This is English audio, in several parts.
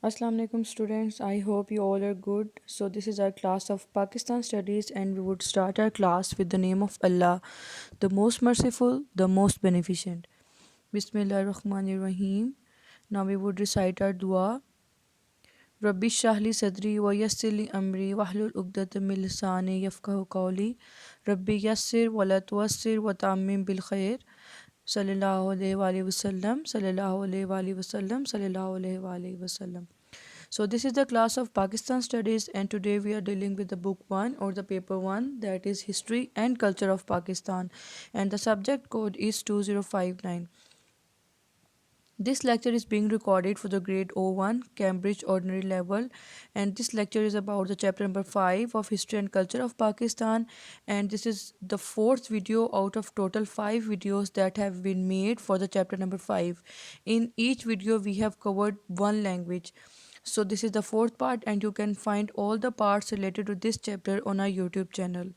Assalamu alaikum students. I hope you all are good. So this is our class of Pakistan studies and we would start our class with the name of Allah, the most merciful, the most beneficent. Bismillahir Rahmanir Rahim. Now we would recite our dua. Rabbi Shahli Sadri wa yassirli amri wahlul uqdatam min lisani yafqahu qawli. Rabbi yassir wa la tuwassir wa ta'ammim bil khair. Sallallahu alayhi wa alihi wa sallam. Sallallahu alayhi wa alihi wa sallam. Sallallahu alayhi wa alihi wa sallam. So this is the class of Pakistan Studies and today we are dealing with the book 1 or the paper 1, that is History and Culture of Pakistan, and the subject code is 2059. This lecture is being recorded for the grade O1 Cambridge Ordinary Level, and this lecture is about the chapter number 5 of History and Culture of Pakistan, and this is the fourth video out of total 5 videos that have been made for the chapter number 5. In each video we have covered one language. So this is the fourth part and you can find all the parts related to this chapter on our YouTube channel.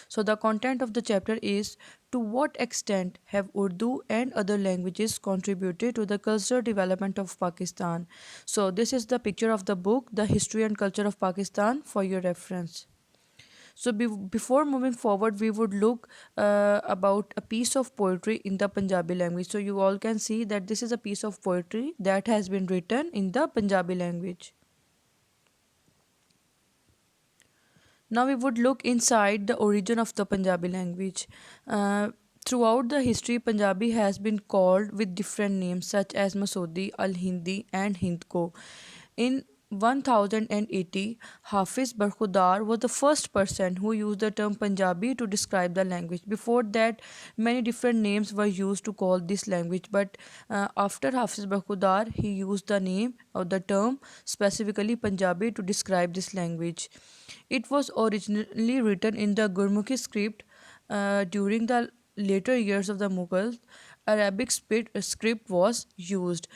So the content of the chapter is: to what extent have Urdu and other languages contributed to the cultural development of Pakistan? So this is the picture of the book, The History and Culture of Pakistan, for your reference. So before moving forward, we would look about a piece of poetry in the Punjabi language. So you all can see that this is a piece of poetry that has been written in the Punjabi language. Now we would look inside the origin of the Punjabi language. Throughout the history, Punjabi has been called with different names such as Masodi, Al Hindi, and Hindko. In 1080, Hafiz Barkhudar was the first person who used the term Punjabi to describe the language. Before that, many different names were used to call this language, but after Hafiz Barkhudar, he used the name or the term specifically Punjabi to describe this language. It was originally written in the Gurmukhi script during the later years of the Mughals. Arabic script was used.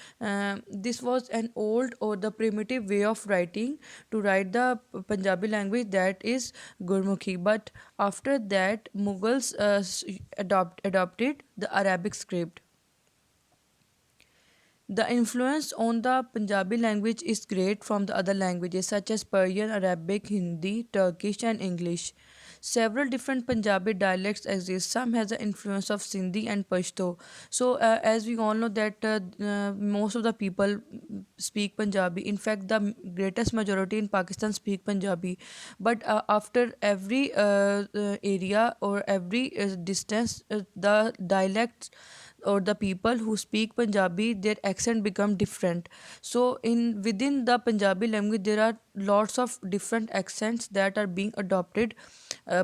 This was an old or the primitive way of writing to write the Punjabi language, that is Gurmukhi. But after that, Mughals adopted the Arabic script. The influence on the Punjabi language is great from the other languages such as Persian, Arabic, Hindi, Turkish, and English. Several different Punjabi dialects exist. Some has the influence of Sindhi and Pashto. So, as we all know that most of the people speak Punjabi. In fact, the greatest majority in Pakistan speak Punjabi. But after every area or every distance, the dialects or the people who speak Punjabi, their accent become different. So in within the Punjabi language, there are lots of different accents that are being adopted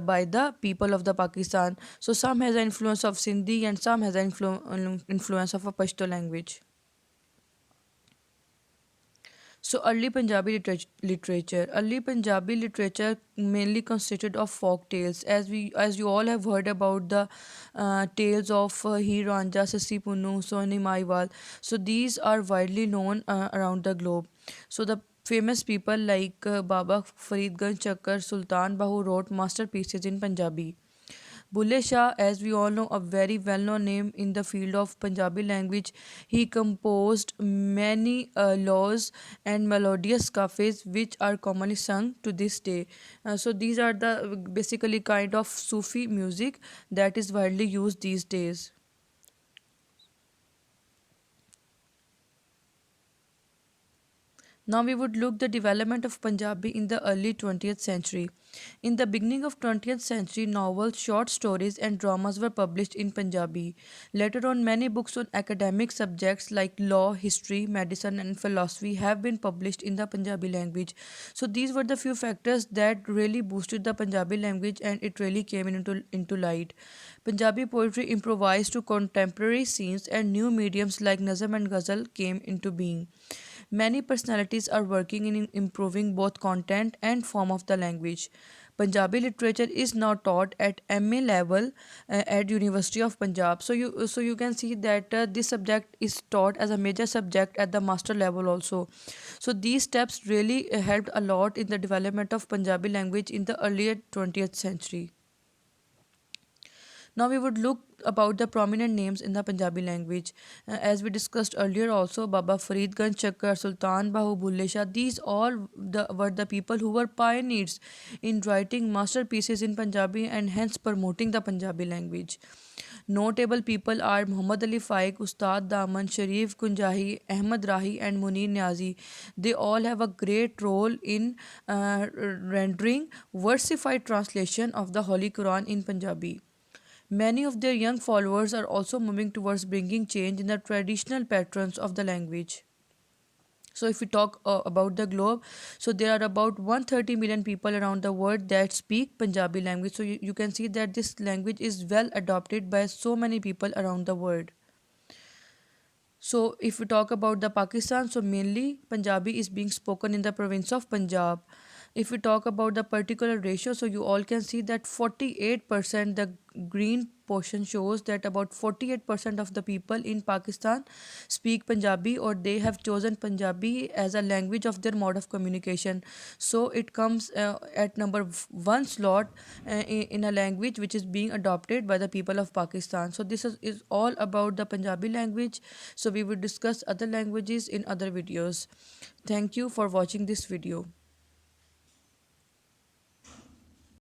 by the people of the Pakistan. So some has an influence of Sindhi and some has an influence of a Pashto language. So early Punjabi literature. Early Punjabi literature mainly consisted of folk tales. As you all have heard about the tales of Heer Ranjha, Sassi Punnu, Soni Maiwal. So these are widely known around the globe. So the famous people like Baba Farid Ganj Chakkar, Sultan Bahu wrote masterpieces in Punjabi. Bulle Shah, as we all know, a very well known name in the field of Punjabi language, he composed many laws and melodious kafes which are commonly sung to this day. So, these are the basically kind of Sufi music that is widely used these days. Now we would look the development of Punjabi in the early 20th century. In the beginning of 20th century, novels, short stories and dramas were published in Punjabi. Later on, many books on academic subjects like law, history, medicine and philosophy have been published in the Punjabi language. So these were the few factors that really boosted the Punjabi language and it really came into light. Punjabi poetry improvised to contemporary scenes and new mediums like Nazm and Ghazal came into being. Many personalities are working in improving both content and form of the language. Punjabi literature is now taught at MA level at University of Punjab. So you can see that this subject is taught as a major subject at the master level also. So these steps really helped a lot in the development of Punjabi language in the earlier 20th century. Now we would look about the prominent names in the Punjabi language. As we discussed earlier also, Baba Farid Ganj Chakkar, Sultan Bahu Bulle Shah, these all were the people who were pioneers in writing masterpieces in Punjabi and hence promoting the Punjabi language. Notable people are Muhammad Ali Faiq, Ustad Daman, Sharif Kunjahi, Ahmad Rahi, and Munir Niazi. They all have a great role in rendering versified translation of the Holy Quran in Punjabi. Many of their young followers are also moving towards bringing change in the traditional patterns of the language. So, if we talk about the globe, so there are about 130 million people around the world that speak Punjabi language. So, you can see that this language is well adopted by so many people around the world. So, if we talk about the Pakistan, so mainly Punjabi is being spoken in the province of Punjab. If we talk about the particular ratio, so you all can see that 48%, the green portion shows that about 48% of the people in Pakistan speak Punjabi, or they have chosen Punjabi as a language of their mode of communication. So it comes at number one slot in a language which is being adopted by the people of Pakistan. So this is all about the Punjabi language. So we will discuss other languages in other videos. Thank you for watching this video.